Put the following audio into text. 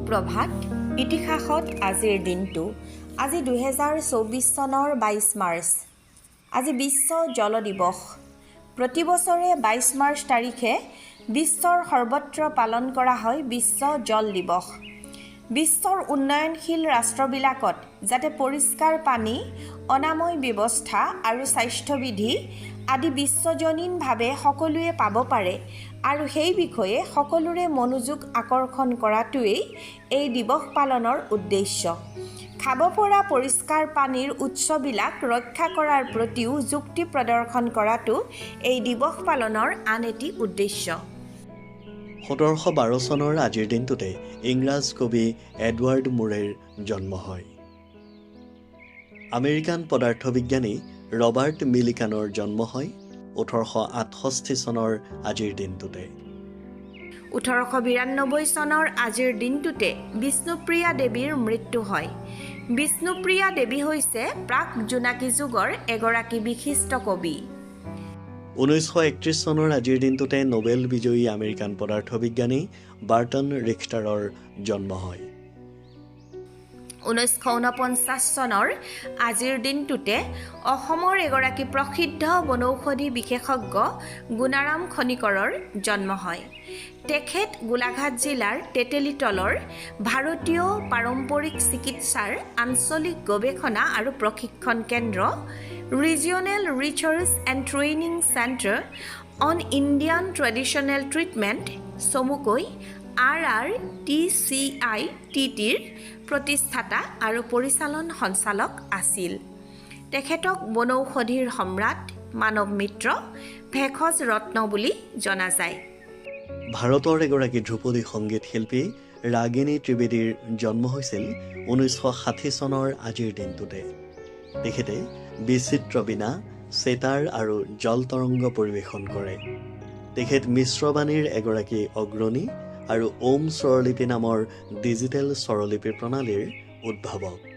সুপ্ৰভাত ইতিহাসত আজিৰ দিনটো আজি 2024 চনৰ 22 মাৰ্চ আজি বিশ্ব জল দিৱস প্ৰতি বছৰে 22 মাৰ্চ তাৰিখে বিশ্বৰ সৰ্বত্ৰ পালন কৰা হয় বিশ্ব জল দিৱস বিশ্বৰ উন্নয়নশীল ৰাষ্ট্ৰবিলাকত যাতে পৰিষ্কাৰ পানী অনাময় ব্যৱস্থা আৰু স্বাস্থ্যবিধি আদি বিশ্বজনীনভাৱে সকলোৱে পাব পাৰে আৰু সেই বিষয়ে সকলোৰে মনোযোগ আকৰ্ষণ কৰাটোৱেই এই দিৱস পালনৰ উদ্দেশ্য খাব পৰা পৰিষ্কাৰ পানীৰ উৎসবিলাক ৰক্ষা কৰাৰ প্ৰতিও যুক্তি প্ৰদৰ্শন কৰাটো এই দিৱস পালনৰ আন এটি উদ্দেশ্য 1712 চনৰ আজিৰ দিনটোতে ইংৰাজ কবি এডৱাৰ্ড মুৰেৰ জন্ম হয় আমেৰিকান পদাৰ্থবিজ্ঞানী ৰবাৰ্ট মিলিকানৰ জন্ম হয় 1868 চনৰ আজিৰ দিনটোতে 1892 চনৰ আজিৰ দিনটোতে বিষ্ণুপ্ৰিয়া দেৱীৰ মৃত্যু হয় বিষ্ণুপ্ৰিয়া দেৱী হৈছে প্ৰাক জোনাকী যুগৰ এগৰাকী বিশিষ্ট কবি 1931 চনৰ আজিৰ দিনটোতে নোবেল বিজয়ী আমেৰিকান পদাৰ্থবিজ্ঞানী বাৰ্টন ৰিখটাৰৰ জন্ম হয় 1949 চনৰ আজিৰ দিনটোতে অসমৰ এগৰাকী প্ৰসিদ্ধ বনৌষধি বিশেষজ্ঞ গুণাৰাম খনিকৰৰ জন্ম হয় তেখেত গোলাঘাট জিলাৰ তেতেলীতলৰ ভাৰতীয় পাৰম্পৰিক চিকিৎসাৰ আঞ্চলিক গৱেষণা আৰু প্ৰশিক্ষণ কেন্দ্ৰ regional research and training centre on Indian traditional treatment চমুকৈ RRTCITTৰ প্ৰতিষ্ঠাতা আৰু পৰিচালন সঞ্চালক আছিল তেখেতক বনৌষধিৰ সম্ৰাট মানৱ মিত্ৰ ভেষজ ৰত্ন বুলি জনা যায় ভাৰতৰ এগৰাকী ধ্ৰুপদী সংগীত শিল্পী ৰাগিনী ত্ৰিবেদীৰ জন্ম হৈছিল 1960 চনৰ আজিৰ দিনটোতে তেখেতে বিচিত্ৰ বীণা চেতাৰ আৰু জল তৰংগ পৰিৱেশন কৰে তেখেত মিশ্ৰবাণীৰ এগৰাকী অগ্ৰণী আৰু ওম স্বৰলিপি নামৰ ডিজিটেল স্বৰলিপি প্ৰণালীৰ উদ্ভাৱক